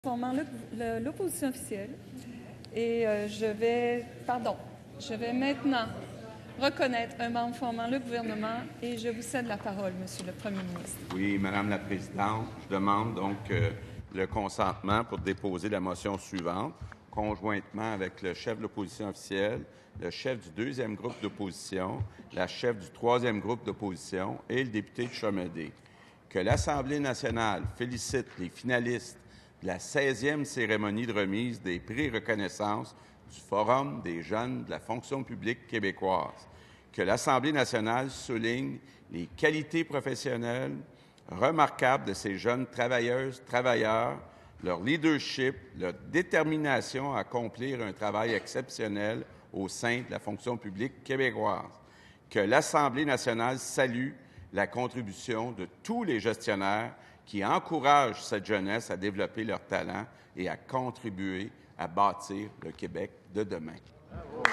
Formant l'opposition officielle. Et je vais maintenant reconnaître un membre formant le gouvernement et je vous cède la parole, Monsieur le Premier ministre. Oui, Madame la Présidente, je demande donc le consentement pour déposer la motion suivante, conjointement avec le chef de l'opposition officielle, le chef du deuxième groupe d'opposition, la chef du troisième groupe d'opposition et le député de Chaumedé. Que l'Assemblée nationale félicite les finalistes de la 16e cérémonie de remise des prix reconnaissance du Forum des jeunes de la fonction publique québécoise. Que l'Assemblée nationale souligne les qualités professionnelles remarquables de ces jeunes travailleuses, travailleurs, leur leadership, leur détermination à accomplir un travail exceptionnel au sein de la fonction publique québécoise. Que l'Assemblée nationale salue la contribution de tous les gestionnaires qui encouragent cette jeunesse à développer leurs talents et à contribuer à bâtir le Québec de demain. Bravo.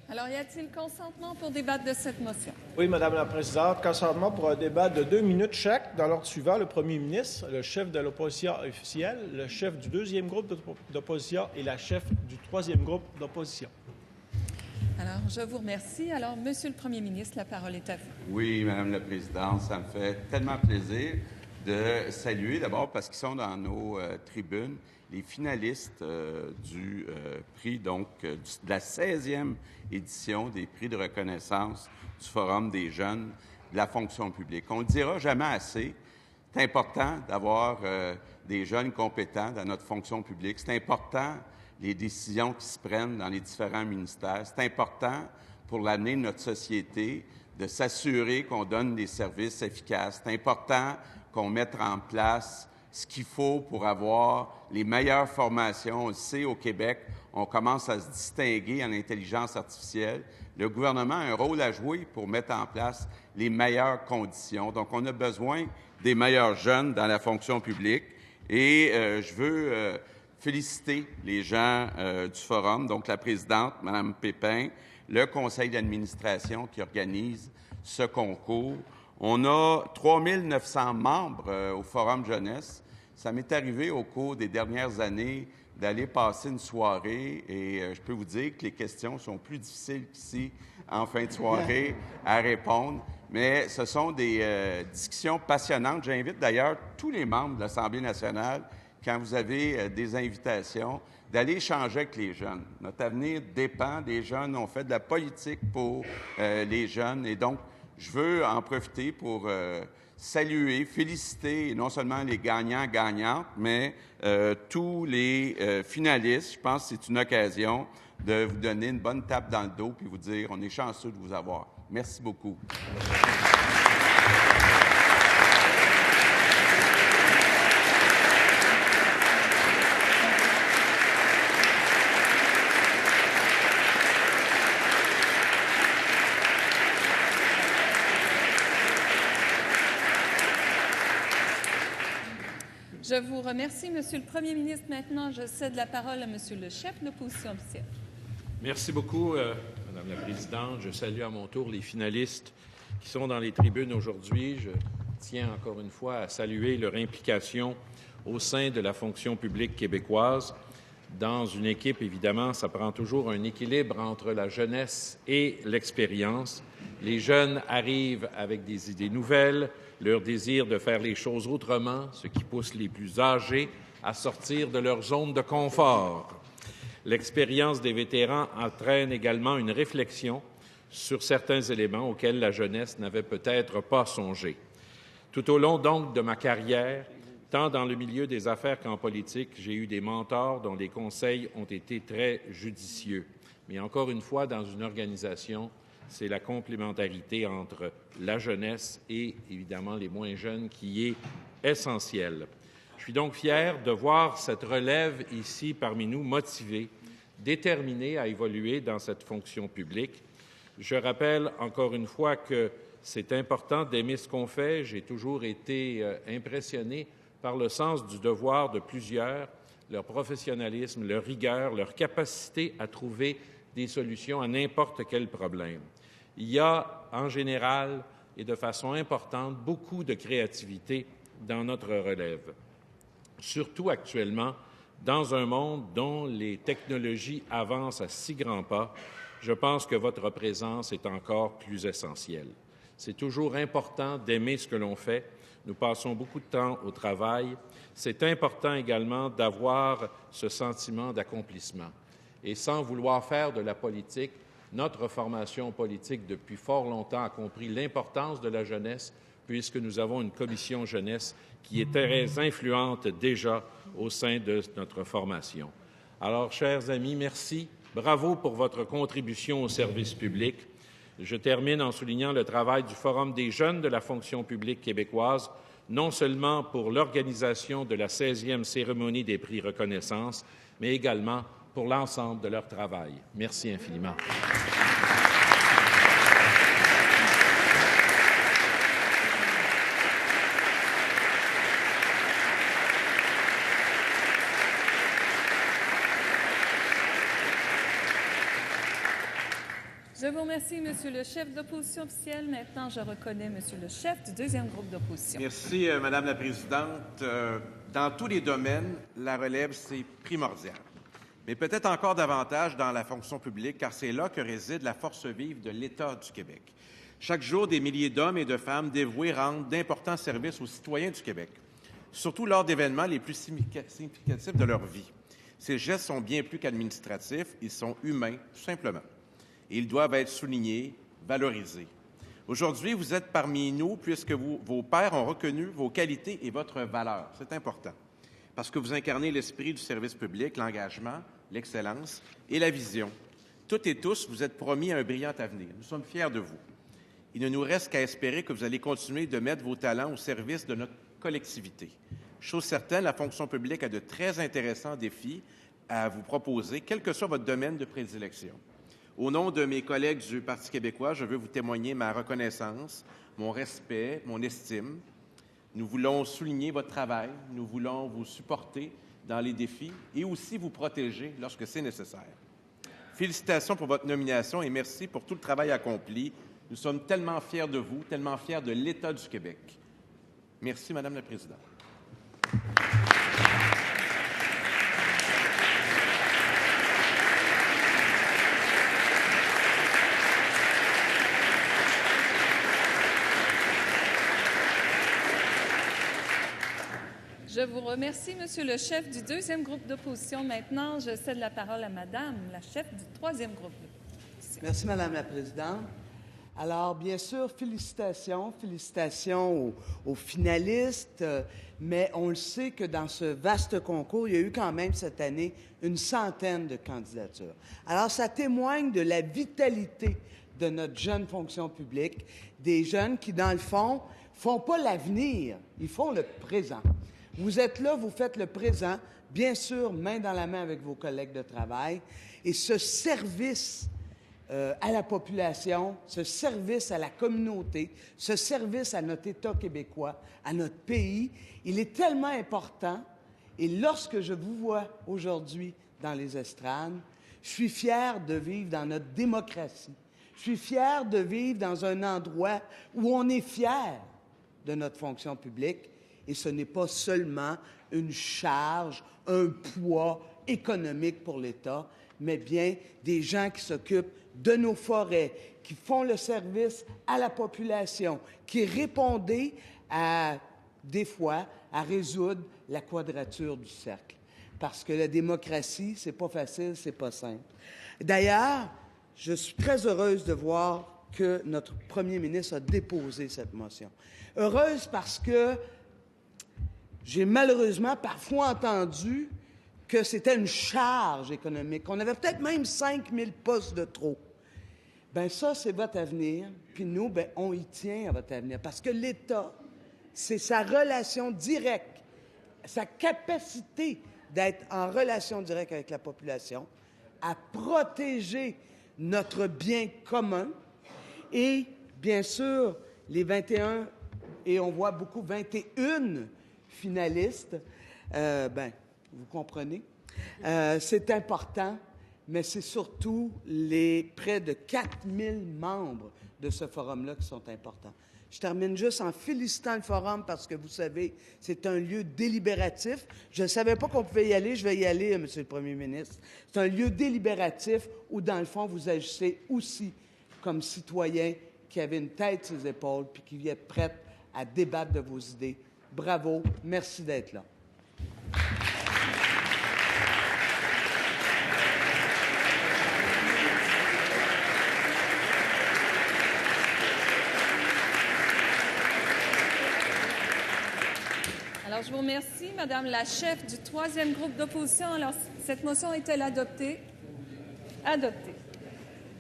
Alors, y a-t-il consentement pour débattre de cette motion? Oui, Madame la Présidente. Consentement pour un débat de 2 minutes chaque. Dans l'ordre suivant, le Premier ministre, le chef de l'opposition officielle, le chef du deuxième groupe d'opposition et la chef du troisième groupe d'opposition. Alors, je vous remercie. Alors, Monsieur le Premier ministre, la parole est à vous. Oui, Madame la Présidente, ça me fait tellement plaisir de saluer, d'abord parce qu'ils sont dans nos tribunes, les finalistes du prix, donc, de la 16e édition des prix de reconnaissance du Forum des jeunes de la fonction publique. On ne le dira jamais assez. C'est important d'avoir des jeunes compétents dans notre fonction publique. C'est important, les décisions qui se prennent dans les différents ministères. C'est important pour l'avenir de notre société de s'assurer qu'on donne des services efficaces. C'est important qu'on mette en place ce qu'il faut pour avoir les meilleures formations. On le sait, au Québec, on commence à se distinguer en intelligence artificielle. Le gouvernement a un rôle à jouer pour mettre en place les meilleures conditions. Donc, on a besoin des meilleurs jeunes dans la fonction publique. Et je veux féliciter les gens du Forum, donc la présidente, Mme Pépin, le conseil d'administration qui organise ce concours. On a 3 900 membres au Forum Jeunesse. Ça m'est arrivé au cours des dernières années d'aller passer une soirée et je peux vous dire que les questions sont plus difficiles qu'ici en fin de soirée à répondre. Mais ce sont des discussions passionnantes. J'invite d'ailleurs tous les membres de l'Assemblée nationale, quand vous avez des invitations, d'aller échanger avec les jeunes. Notre avenir dépend des jeunes. On fait de la politique pour les jeunes et donc, je veux en profiter pour saluer, féliciter non seulement les gagnants-gagnantes, mais tous les finalistes. Je pense que c'est une occasion de vous donner une bonne tape dans le dos puis vous dire on est chanceux de vous avoir. Merci beaucoup. Je vous remercie, Monsieur le Premier ministre. Maintenant, je cède la parole à Monsieur le chef de l'opposition officielle. Merci beaucoup, Madame la Présidente. Je salue à mon tour les finalistes qui sont dans les tribunes aujourd'hui. Je tiens encore une fois à saluer leur implication au sein de la fonction publique québécoise. Dans une équipe, évidemment, ça prend toujours un équilibre entre la jeunesse et l'expérience. Les jeunes arrivent avec des idées nouvelles, leur désir de faire les choses autrement, ce qui pousse les plus âgés à sortir de leur zone de confort. L'expérience des vétérans entraîne également une réflexion sur certains éléments auxquels la jeunesse n'avait peut-être pas songé. Tout au long donc de ma carrière, tant dans le milieu des affaires qu'en politique, j'ai eu des mentors dont les conseils ont été très judicieux. Mais encore une fois, dans une organisation, c'est la complémentarité entre la jeunesse et, évidemment, les moins jeunes qui est essentielle. Je suis donc fier de voir cette relève ici parmi nous motivée, déterminée à évoluer dans cette fonction publique. Je rappelle encore une fois que c'est important d'aimer ce qu'on fait. J'ai toujours été impressionné par le sens du devoir de plusieurs, leur professionnalisme, leur rigueur, leur capacité à trouver des solutions à n'importe quel problème. Il y a, en général, et de façon importante, beaucoup de créativité dans notre relève, surtout actuellement, dans un monde dont les technologies avancent à si grands pas. Je pense que votre présence est encore plus essentielle. C'est toujours important d'aimer ce que l'on fait. Nous passons beaucoup de temps au travail. C'est important également d'avoir ce sentiment d'accomplissement. Et sans vouloir faire de la politique, notre formation politique depuis fort longtemps a compris l'importance de la jeunesse, puisque nous avons une commission jeunesse qui est très influente déjà au sein de notre formation. Alors, chers amis, merci. Bravo pour votre contribution au service public. Je termine en soulignant le travail du Forum des jeunes de la fonction publique québécoise, non seulement pour l'organisation de la 16e cérémonie des prix reconnaissance, mais également pour l'ensemble de leur travail. Merci infiniment. Je vous remercie, Monsieur le chef d'opposition officielle. Maintenant, je reconnais Monsieur le chef du deuxième groupe d'opposition. Merci, Madame la Présidente. Dans tous les domaines, la relève, c'est primordial. Mais peut-être encore davantage dans la fonction publique, car c'est là que réside la force vive de l'État du Québec. Chaque jour, des milliers d'hommes et de femmes dévoués rendent d'importants services aux citoyens du Québec, surtout lors d'événements les plus significatifs de leur vie. Ces gestes sont bien plus qu'administratifs, ils sont humains, tout simplement. Et ils doivent être soulignés, valorisés. Aujourd'hui, vous êtes parmi nous puisque vos pairs ont reconnu vos qualités et votre valeur. C'est important, parce que vous incarnez l'esprit du service public, l'engagement, l'excellence et la vision. Toutes et tous, vous êtes promis à un brillant avenir. Nous sommes fiers de vous. Il ne nous reste qu'à espérer que vous allez continuer de mettre vos talents au service de notre collectivité. Chose certaine, la fonction publique a de très intéressants défis à vous proposer, quel que soit votre domaine de prédilection. Au nom de mes collègues du Parti québécois, je veux vous témoigner ma reconnaissance, mon respect, mon estime. Nous voulons souligner votre travail, nous voulons vous supporter dans les défis et aussi vous protéger lorsque c'est nécessaire. Félicitations pour votre nomination et merci pour tout le travail accompli. Nous sommes tellement fiers de vous, tellement fiers de l'État du Québec. Merci, Madame la Présidente. Je vous remercie, Monsieur le chef du deuxième groupe d'opposition. Maintenant, je cède la parole à Madame la chef du troisième groupe d'opposition. Merci, Madame la Présidente. Alors, bien sûr, félicitations aux finalistes, mais on le sait que dans ce vaste concours, il y a eu quand même cette année une centaine de candidatures. Alors, ça témoigne de la vitalité de notre jeune fonction publique, des jeunes qui, dans le fond, font pas l'avenir, ils font le présent. Vous êtes là, vous faites le présent, bien sûr, main dans la main avec vos collègues de travail, et ce service à la population, ce service à la communauté, ce service à notre État québécois, à notre pays, il est tellement important. Et lorsque je vous vois aujourd'hui dans les estrades, je suis fier de vivre dans notre démocratie. Je suis fier de vivre dans un endroit où on est fier de notre fonction publique et ce n'est pas seulement une charge, un poids économique pour l'État, mais bien des gens qui s'occupent de nos forêts, qui font le service à la population, qui répondaient des fois, à résoudre la quadrature du cercle. Parce que la démocratie, c'est pas facile, c'est pas simple. D'ailleurs, je suis très heureuse de voir que notre premier ministre a déposé cette motion. Heureuse parce que j'ai malheureusement parfois entendu que c'était une charge économique, qu'on avait peut-être même 5 000 postes de trop. Bien, ça, c'est votre avenir. Puis nous, bien, on y tient à votre avenir. Parce que l'État, c'est sa relation directe, sa capacité d'être en relation directe avec la population, à protéger notre bien commun et, bien sûr, les 21, et on voit beaucoup 21 finalistes, vous comprenez, c'est important, mais c'est surtout les près de 4000 membres de ce forum-là qui sont importants. Je termine juste en félicitant le forum parce que, vous savez, c'est un lieu délibératif. Je ne savais pas qu'on pouvait y aller. Je vais y aller, Monsieur le Premier ministre. C'est un lieu délibératif où, dans le fond, vous agissez aussi comme citoyen qui avait une tête sur les épaules puis qui est prête à débattre de vos idées. Bravo. Merci d'être là. Alors, je vous remercie, Madame la chef du troisième groupe d'opposition. Alors, cette motion est-elle adoptée? Adoptée.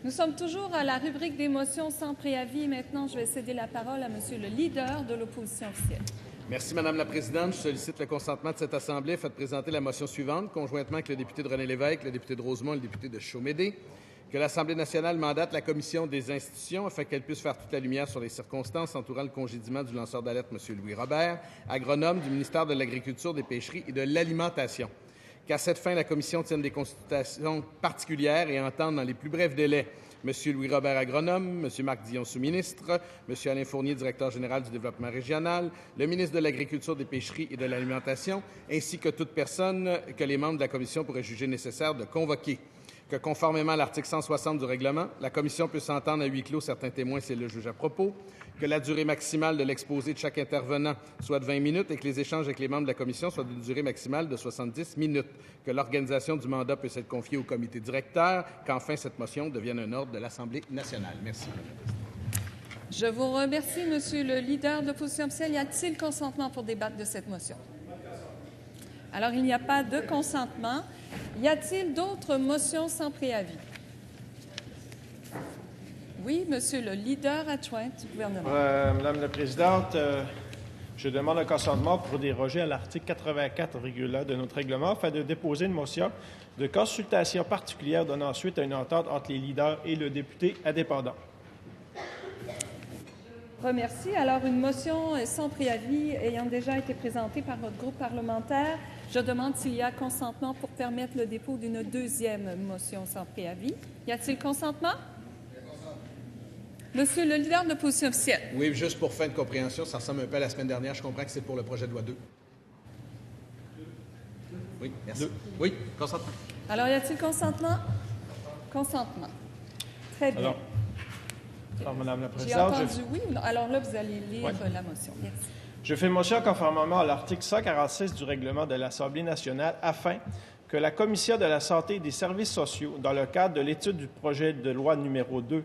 Nous sommes toujours à la rubrique des motions sans préavis. Maintenant, je vais céder la parole à Monsieur le leader de l'opposition officielle. Merci, Madame la Présidente. Je sollicite le consentement de cette Assemblée afin de présenter la motion suivante, conjointement avec le député de René-Lévesque, le député de Rosemont et le député de Chaumédé, que l'Assemblée nationale mandate la Commission des institutions afin qu'elle puisse faire toute la lumière sur les circonstances entourant le congédiement du lanceur d'alerte, M. Louis Robert, agronome du ministère de l'Agriculture, des Pêcheries et de l'Alimentation. Qu'à cette fin, la Commission tienne des consultations particulières et entende dans les plus brefs délais M. Louis Robert, agronome, M. Marc Dion, sous-ministre, M. Alain Fournier, directeur général du développement régional, le ministre de l'Agriculture, des Pêcheries et de l'Alimentation, ainsi que toute personne que les membres de la Commission pourraient juger nécessaire de convoquer. Que, conformément à l'article 160 du règlement, la Commission peut s'entendre à huis clos certains témoins si elle le juge à propos, que la durée maximale de l'exposé de chaque intervenant soit de 20 minutes et que les échanges avec les membres de la Commission soient d'une durée maximale de 70 minutes, que l'organisation du mandat peut être confiée au comité directeur, qu'enfin cette motion devienne un ordre de l'Assemblée nationale. Merci, Mme la Présidente. Je vous remercie, Monsieur le leader de l'opposition officielle. Y a-t-il consentement pour débattre de cette motion? Alors, il n'y a pas de consentement. Y a-t-il d'autres motions sans préavis? Oui, Monsieur le leader adjoint du gouvernement. Madame la Présidente, je demande un consentement pour déroger à l'article 84,1 de notre règlement afin de déposer une motion de consultation particulière donnant suite à une entente entre les leaders et le député indépendant. Remercie. Alors, une motion sans préavis ayant déjà été présentée par votre groupe parlementaire, je demande s'il y a consentement pour permettre le dépôt d'une deuxième motion sans préavis. Y a-t-il consentement? Monsieur le leader de l'opposition officielle. Oui, juste pour fin de compréhension, ça ressemble un peu à la semaine dernière. Je comprends que c'est pour le projet de loi 2. Oui, merci. Oui, consentement. Alors, y a-t-il consentement? Consentement. Très bien. Alors, Madame la J'ai Présidente, entendu oui ou non. Alors là, vous allez lire la motion. Merci. Je fais motion conformément à l'article 146 du règlement de l'Assemblée nationale afin que la Commission de la santé et des services sociaux, dans le cadre de l'étude du projet de loi numéro 2,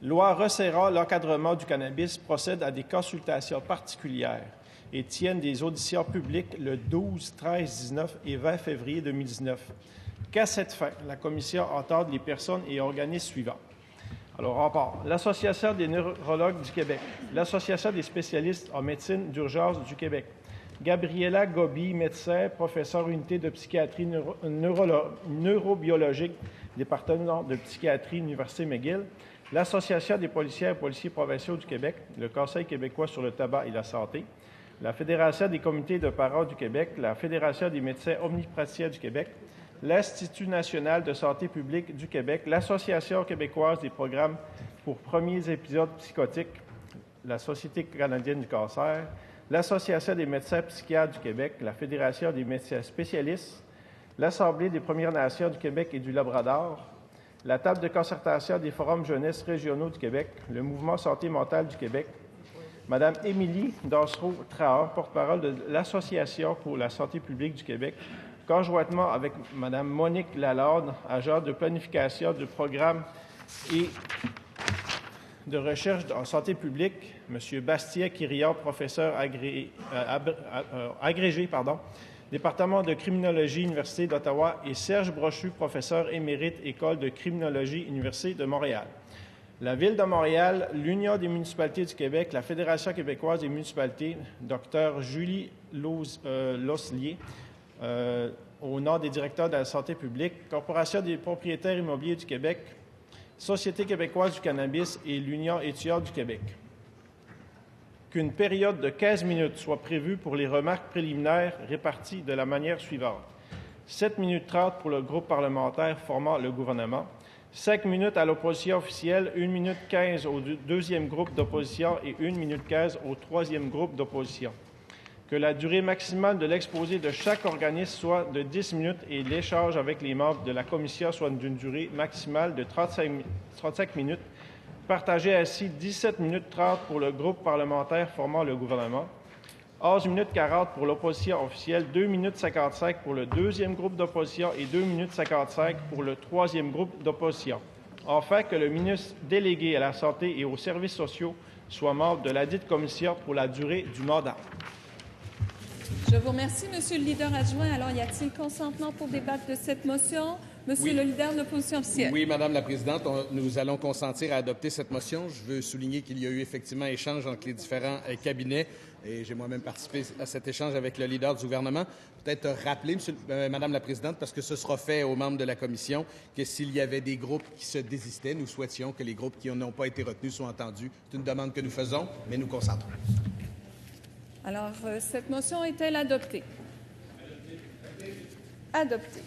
loi resserrant l'encadrement du cannabis, procède à des consultations particulières et tienne des auditions publiques le 12, 13, 19 et 20 février 2019. Qu'à cette fin, la Commission entende les personnes et organismes suivants. Alors, on part. L'Association des neurologues du Québec, l'Association des spécialistes en médecine d'urgence du Québec, Gabriela Gobi, médecin, professeur unité de psychiatrie neurobiologique, département de psychiatrie, Université McGill, l'Association des policières et policiers provinciaux du Québec, le Conseil québécois sur le tabac et la santé, la Fédération des comités de parents du Québec, la Fédération des médecins omnipraticiens du Québec, l'Institut national de santé publique du Québec, l'Association québécoise des programmes pour premiers épisodes psychotiques, la Société canadienne du cancer, l'Association des médecins psychiatres du Québec, la Fédération des médecins spécialistes, l'Assemblée des Premières Nations du Québec et du Labrador, la Table de concertation des forums jeunesse régionaux du Québec, le Mouvement santé mentale du Québec, Mme Émilie Dansereau-Trahan, porte-parole de l'Association pour la santé publique du Québec, conjointement avec Mme Monique Lalande, agent de planification du programme et de recherche en santé publique, M. Bastien Quirion, professeur agrégé, département de criminologie, Université d'Ottawa, et Serge Brochu, professeur émérite, École de criminologie, Université de Montréal. La Ville de Montréal, l'Union des municipalités du Québec, la Fédération québécoise des municipalités, Dr Julie Loslier, au nom des directeurs de la santé publique, Corporation des propriétaires immobiliers du Québec, Société québécoise du cannabis et l'Union étudiante du Québec. Qu'une période de 15 minutes soit prévue pour les remarques préliminaires réparties de la manière suivante. 7 minutes 30 pour le groupe parlementaire formant le gouvernement, 5 minutes à l'opposition officielle, 1 minute 15 au deuxième groupe d'opposition et 1 minute 15 au troisième groupe d'opposition. Que la durée maximale de l'exposé de chaque organisme soit de 10 minutes et l'échange avec les membres de la commission soit d'une durée maximale de 35 minutes, partagé ainsi 17 minutes 30 pour le groupe parlementaire formant le gouvernement, 11 minutes 40 pour l'opposition officielle, 2 minutes 55 pour le deuxième groupe d'opposition et 2 minutes 55 pour le troisième groupe d'opposition. Enfin, que le ministre délégué à la Santé et aux services sociaux soit membre de ladite commission pour la durée du mandat. Je vous remercie, Monsieur le leader adjoint. Alors, y a-t-il consentement pour débattre de cette motion? Monsieur le leader de l'opposition officielle. Oui, Madame la Présidente, nous allons consentir à adopter cette motion. Je veux souligner qu'il y a eu effectivement échange entre les différents cabinets et j'ai moi-même participé à cet échange avec le leader du gouvernement. Peut-être rappeler, Madame la Présidente, parce que ce sera fait aux membres de la Commission, que s'il y avait des groupes qui se désistaient, nous souhaitions que les groupes qui n'ont pas été retenus soient entendus. C'est une demande que nous faisons, mais nous consentons. Alors, cette motion est-elle adoptée? Adoptée.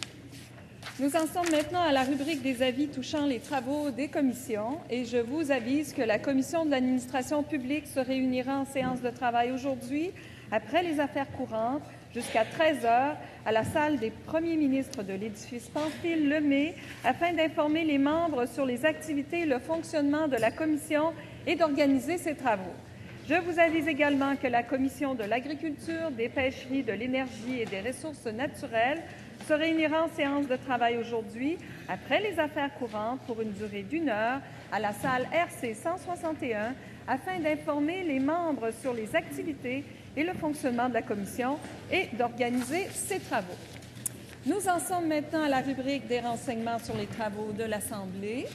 Nous en sommes maintenant à la rubrique des avis touchant les travaux des commissions et je vous avise que la Commission de l'administration publique se réunira en séance de travail aujourd'hui, après les affaires courantes, jusqu'à 13 heures, à la salle des premiers ministres de l'édifice Pamphile-Lemay, afin d'informer les membres sur les activités et le fonctionnement de la Commission et d'organiser ses travaux. Je vous avise également que la Commission de l'agriculture, des pêcheries, de l'énergie et des ressources naturelles se réunira en séance de travail aujourd'hui, après les affaires courantes, pour une durée d'1 heure, à la salle RC 161, afin d'informer les membres sur les activités et le fonctionnement de la Commission et d'organiser ses travaux. Nous en sommes maintenant à la rubrique des renseignements sur les travaux de l'Assemblée.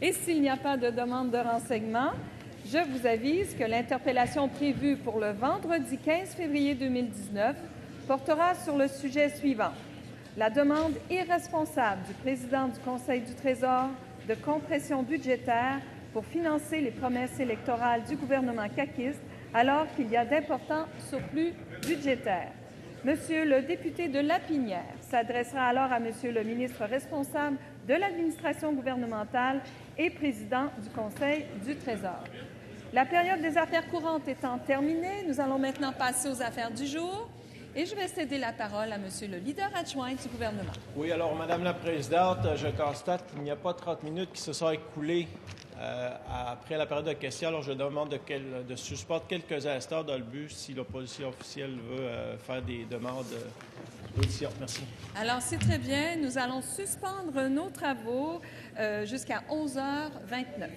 Et s'il n'y a pas de demande de renseignement, je vous avise que l'interpellation prévue pour le vendredi 15 février 2019 portera sur le sujet suivant. La demande irresponsable du président du Conseil du Trésor de compression budgétaire pour financer les promesses électorales du gouvernement caquiste alors qu'il y a d'importants surplus budgétaires. Monsieur le député de Lapinière s'adressera alors à Monsieur le ministre responsable de l'administration gouvernementale et président du Conseil du Trésor. La période des affaires courantes étant terminée, nous allons maintenant passer aux affaires du jour. Et je vais céder la parole à Monsieur le leader adjoint du gouvernement. Oui, alors, Madame la Présidente, je constate qu'il n'y a pas 30 minutes qui se sont écoulées après la période de questions. Alors, je demande de suspendre quelques instants dans le but si l'opposition officielle veut faire des demandes d'audition. Merci. Alors, c'est très bien. Nous allons suspendre nos travaux jusqu'à 11h29.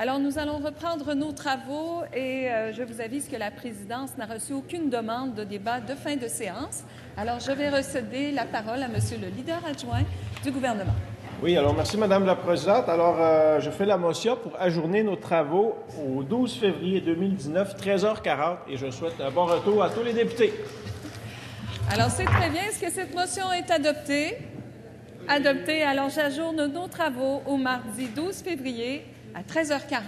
Alors, nous allons reprendre nos travaux et je vous avise que la présidence n'a reçu aucune demande de débat de fin de séance. Alors, je vais recéder la parole à Monsieur le leader adjoint du gouvernement. Oui, alors merci, Madame la Présidente. Alors, je fais la motion pour ajourner nos travaux au 12 février 2019, 13h40, et je souhaite un bon retour à tous les députés. Alors, c'est très bien. Est-ce que cette motion est adoptée? Adoptée. Alors, j'ajourne nos travaux au mardi 12 février à 13h40.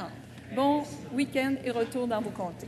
Bon week-end et retour dans vos comtés.